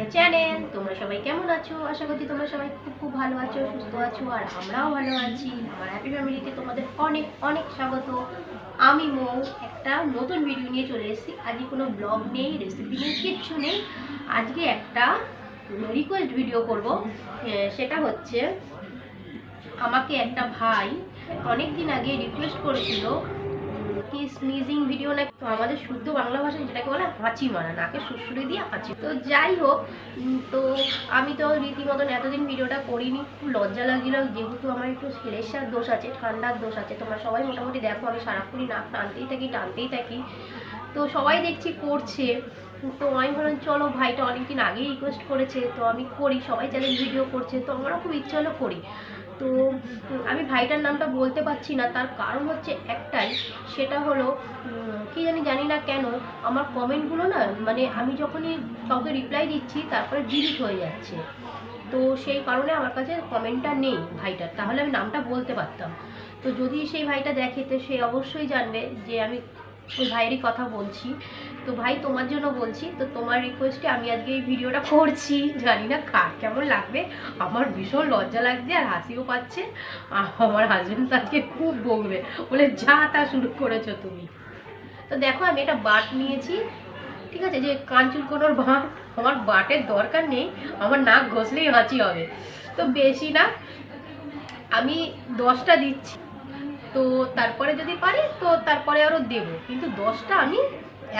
My channel. তোমরা সবাই কেমন আছো? আশা করছি তোমরা সবাই খুব ভালো আছো, সুস্থ আছো, আর আমরাও ভালো আছি। আমার হ্যাপি ফ্যামিলিতে তোমাদের অনেক অনেক স্বাগত। আমি মৌ একটা নতুন ভিডিও নিয়ে চলে এসেছি। আজকে কোনো ব্লগ নেই, রেসিপি নেই, কিচ্ছু নেই। আজকে একটা রিকোয়েস্ট ভিডিও করব। সেটা হচ্ছে, আমাকে একটা ভাই অনেক দিন আগে রিকোয়েস্ট করেছিল কি স্নিজিং ভিডিও না, তো আমাদের শুদ্ধ বাংলা ভাষায় যেটাকে বলে হাঁচি মারা, নাকে সুরসুরি দিয়ে হাঁচি। তো যাই হোক, তো আমি তো রীতিমতন এতদিন ভিডিওটা করিনি, খুব লজ্জা লাগছিল, যেহেতু আমার একটু হেলেসার দোষ আছে, ঠান্ডার দোষ আছে। তোমরা সবাই মোটামুটি দেখো আমি সারাক্ষণই নাক টানতেই থাকি। তো সবাই দেখছি করছে, তো আমি ভাবলাম চলো, ভাইটা অনেকদিন আগেই রিকোয়েস্ট করেছে, তো আমি করি, সবাই চ্যালেঞ্জ ভিডিও করছে, তো আমারও খুব ইচ্ছা হলো করি। তো আমি ভাইটার নামটা বলতে পারছি না, তার কারণ হচ্ছে একটাই, সেটা হলো কি জানি না কেন আমার কমেন্টগুলো না, মানে আমি যখনই কাউকে রিপ্লাই দিচ্ছি তারপরে ডিলিট হয়ে যাচ্ছে। তো সেই কারণে আমার কাছে কমেন্টটা নেই ভাইটার, তাহলে আমি নামটা বলতে পারতাম। তো যদি সেই ভাইটা দেখে তো সে অবশ্যই জানবে যে আমি ওই ভাইয়েরই কথা বলছি। তো ভাই, তোমার জন্য বলছি, তো তোমার রিকোয়েস্টে আমি আজকে এই ভিডিওটা করছি। জানি না কার কেমন লাগবে, আমার ভীষণ লজ্জা লাগছে আর হাসিও পাচ্ছে। আমার হাজবেন্ড তাকে খুব বকবে, বলে যা তা শুরু করেছো তুমি। তো দেখো, আমি একটা বাট নিয়েছি, ঠিক আছে, যে কান চুলকোনোর বাট। আমার বাটের দরকার নেই, আমার নাক ঘষলেই হাঁচি হবে। তো বেশি না, আমি 10টা দিচ্ছি, তো তারপরে যদি পারি তো তারপরে আরও দেবো, কিন্তু 10টা আমি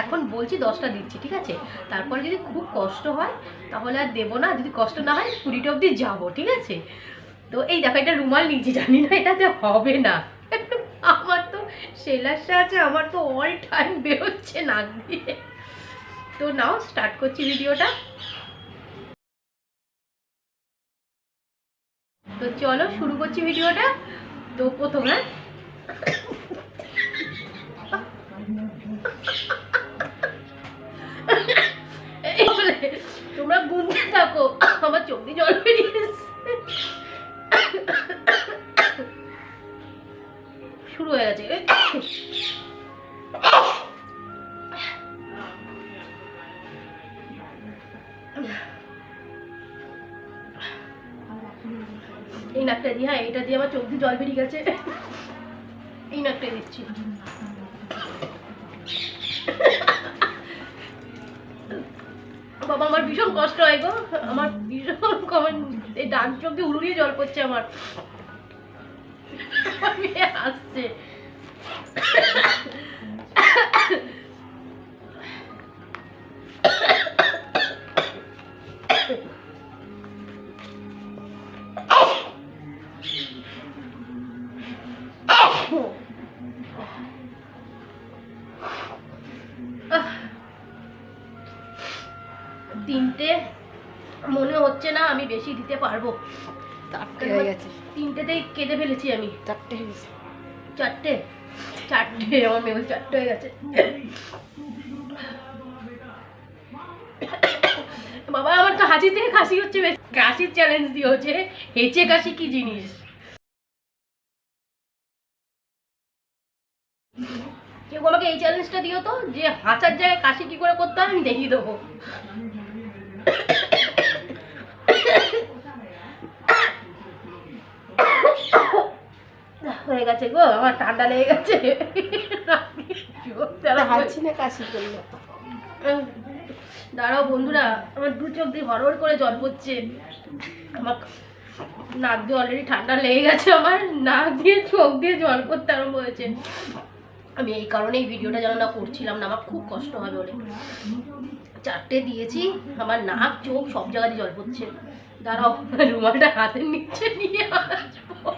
এখন বলছি, 10টা দিচ্ছি, ঠিক আছে। তারপরে যদি খুব কষ্ট হয় তাহলে আর দেবো না, যদি কষ্ট না হয় 20টা অবধি যাবো, ঠিক আছে। তো এই দেখো, এটা রুমাল নিয়েছি, জানি না এটাতে হবে না। আমার তো সেলাসা আছে, আমার তো অল টাইম বেরোচ্ছে নাক দিয়ে। তো নাও স্টার্ট করছি ভিডিওটা। তো চলো শুরু করছি ভিডিওটা। তো প্রথমে তোমরা গুনতে থাকো, আমার চোখ দিয়ে জল বেরিয়ে এসছে। শুরু হয়ে গেছে। এই নাকটা দিয়ে, হ্যাঁ এটা দিয়ে আমার চোখ দিয়ে জল বেরিয়ে গেছে, এই নাকটাই দিচ্ছি। বাবা, আমার ভীষণ কষ্ট হয় গো, আমার ভীষণ কমেন্ট, এই ডান চোখ দিয়ে উড়িয়ে জল পড়ছে আমার, আসছে। তিনটে মনে হচ্ছে না আমি বেশি দিতে পারবো, 4টে হয়ে গেছে, 3টেতেই কেঁদে ফেলেছি আমি। 4টে হয়ে গেছে, 4টে আমার মেয়ে 4টে হয়ে গেছে। বাবা, আমার তো হাঁচি থেকে কাশি হচ্ছে, কাশির চ্যালেঞ্জ দিয়েছে, হেঁচে কাশি কি জিনিস। কেউ আমাকে এই চ্যালেঞ্জটা দিও তো, যে হাঁচার জায়গায় কাশি কি করে করতে হয় আমি দেখিয়ে দেবো। হয়ে গেছে গো, আমার ঠান্ডা লেগে গেছে, হাঁচি না কাশি করলো। দাঁড়াও বন্ধুরা, আমার 2 চোখ দিয়ে হরহর করে জল পড়ছে, আমার নাক দিয়ে অলরেডি ঠান্ডা লেগে গেছে, আমার নাক দিয়ে চোখ দিয়ে জল পড়তে আরম্ভ হয়েছে। আমি এই কারণেই ভিডিওটা যেন না করছিলাম না, আমার খুব কষ্ট হবে বলে। 4টে দিয়েছি, আমার নাক চোখ সব জায়গায় জল পড়ছে। দাঁড়াও, রুমালটা হাতের নিচে নিয়ে আসবো,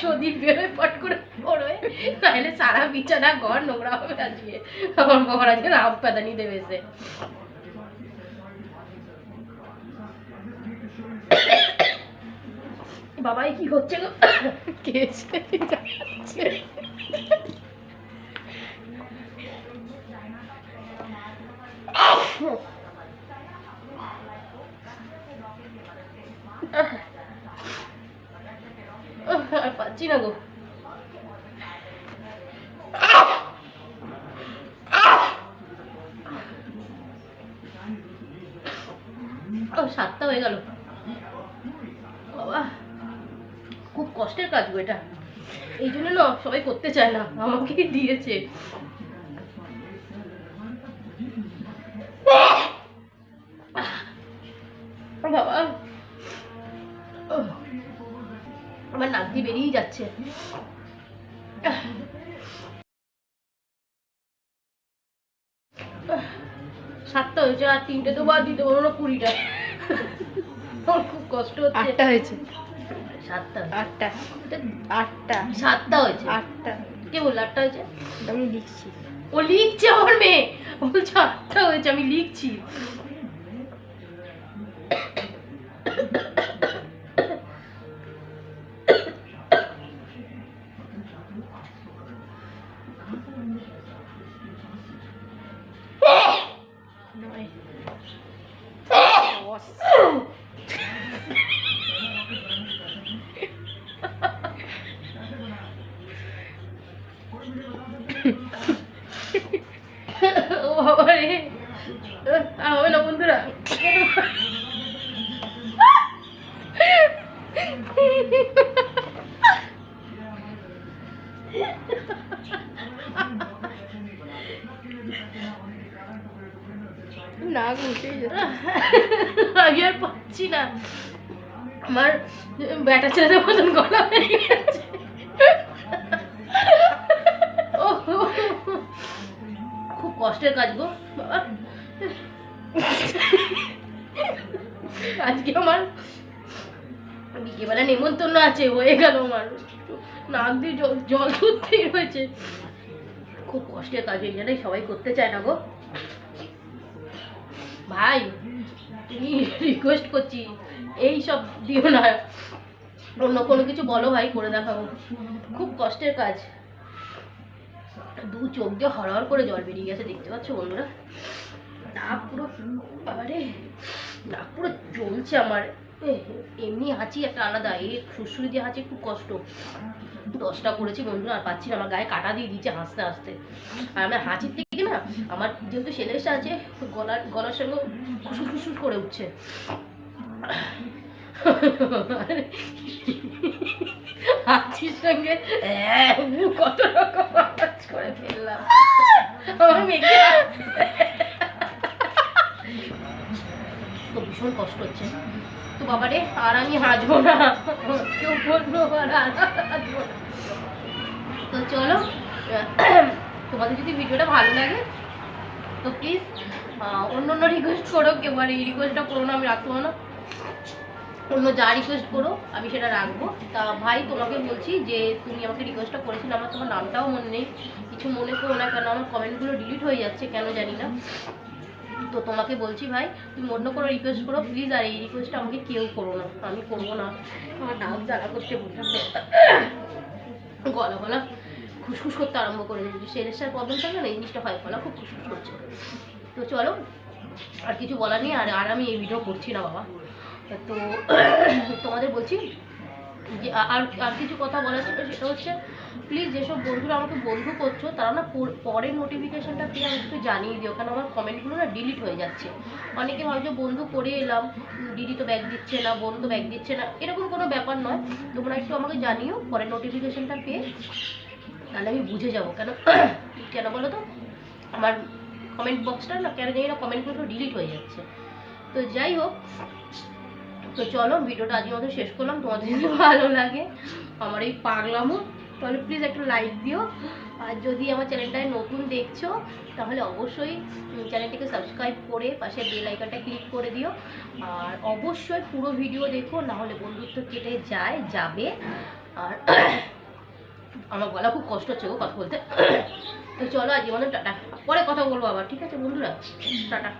যদি বেরোয় পট করে পড়বে, তাহলে সারা বিছানা ঘর নোংরা হবে আজকে। আমার বাবার আজকে রাম পাদানি দেবে সে। বাবাই কি হচ্ছে গো, আর পাচ্ছি না গো। আমার 7টা হয়ে গেল বাবা, খুব কষ্টের কাজ গো এটা, এই জন্য না সবাই করতে চায় না, আমাকেই দিয়েছে। বাবা আমার নাক দিয়ে বেরিয়ে যাচ্ছে। সাতটা হয়েছে, আর 3টে তো বাদ দিতে পারবো না, 20টা। আমার খুব কষ্ট হচ্ছে। 8টা হয়েছে। 7টা 8টা 8টা 7টা হয়েছে। 8টা কে বললো 8টা হয়েছে? আমি লিখছি। ও লিখছে, আমার মেয়ে বলছে 8টা হয়েছে, আমি লিখছি। ও বাবা রে, আর হবে না বন্ধুরা। না ঘুরতে আমি আর পাচ্ছি না, আমার ব্যাটা ছেলেদের মতন গলা হয়ে গেছে। খুব কষ্টের কাজ গো বাবা। আজকে আমার বিকেবেলা নেমন্তন্ন আছে, হয়ে গেল আমার, নাক দিয়ে জল ছুটতেই রয়েছে। খুব কষ্টের কাজ, এই জন্যই সবাই করতে চায় না গো ভাই। তুমি রিকোয়েস্ট করছি এই সব দিও না, অন্য কোনো কিছু বলো ভাই, করে দেখাবো। খুব কষ্টের কাজ। 2 চোখ দিয়ে হরহর করে জল বেরিয়ে গেছে, দেখতে পাচ্ছ বন্ধুরা। নাক পুরো, আরে নাক পুরো জ্বলছে আমার। এমনি হাঁচি একটা আলাদা, এই সুরসুরি দিয়ে হাঁচি খুব কষ্ট। 10টা করেছি বন্ধুরা, আর পাচ্ছি না, আমার গায়ে কাটা দিয়ে দিচ্ছে হাসতে হাসতে। আর আমার হাঁচির থেকে না, আমার যেহেতু সেলেসটা আছে, গলার সঙ্গে খুশুস খুশুস করে উঠছে। হাঁচির সঙ্গে কত রকম আওয়াজ করে ফেললাম আমার মেয়েকে। তো ভীষণ কষ্ট হচ্ছে তো বাবারে, আর আমি হাসবো না, কেউ বলবো আর হাসবো না। তো চলো, তোমাদের যদি ভিডিওটা ভালো লাগে তো প্লিজ অন্য অন্য রিকোয়েস্ট করো, কেউ আর এই রিকোয়েস্টটা করো না, আমি রাখবো না। অন্য যা রিকোয়েস্ট করো আমি সেটা রাখবো। তা ভাই তোমাকে বলছি যে তুমি আমাকে রিকোয়েস্টটা করেছিলে, আমার তোমার নামটাও মনে নেই, কিছু মনে করো না, কেন আমার কমেন্টগুলো ডিলিট হয়ে যাচ্ছে কেন জানি না। তো তোমাকে বলছি ভাই, তুমি অন্য কোনো রিকোয়েস্ট করো প্লিজ, আর এই রিকোয়েস্টটা আমাকে কেউ করো না, আমি করবো না। আমার নাক জ্বালা করছে, বুঝতে গলা খুসখুস করতে আরম্ভ করে দিয়েছি। সেলেসার প্রবলেম থাকে না, এই জিনিসটা হয়, গলা খুব খুসখুস করছে। তো চলো, আর কিছু বলার নেই, আর আমি এই ভিডিও করছি না বাবা। তো তোমাদের বলছি যে আর কিছু কথা বলার ছিল, সেটা হচ্ছে প্লিজ যেসব বন্ধুরা আমাকে বন্ধু করছো তারা না পরের নোটিফিকেশানটা পেয়ে আমাকে একটু জানিয়ে দিও, কারণ আমার কমেন্টগুলো না ডিলিট হয়ে যাচ্ছে। অনেকে ভাবছে বন্ধু করে এলাম, দিদি তো ব্যাগ দিচ্ছে না, বোন তো ব্যাগ দিচ্ছে না, এরকম কোনো ব্যাপার নয়। তোমরা একটু আমাকে জানিও পরের নোটিফিকেশানটা পেয়ে, তাহলে আমি বুঝে যাবো। কেন বলো তো, আমার কমেন্ট বক্সটা না কেন জানি না কমেন্টগুলো ডিলিট হয়ে যাচ্ছে। তো যাই হোক, তো চলো ভিডিওটা আজকের মতো শেষ করলাম। তোমাদের যদি ভালো লাগে আমার এই পাগলামো, তাহলে প্লিজ একটা লাইক দিও। আর যদি আমার চ্যানেলটায় নতুন দেখছো তাহলে অবশ্যই চ্যানেলটিকে সাবস্ক্রাইব করে পাশে বেল আইকনটা ক্লিক করে দিও। আর অবশ্যই পুরো ভিডিও দেখো, নাহলে বন্ধুত্ব কেটে যাবে। আর আমার গলা খুব কষ্ট হচ্ছে গো কথা বলতে। তো চলো আজকে মতো টাটা, পরে কথা বলবো আবার, ঠিক আছে বন্ধুরা, টাটা।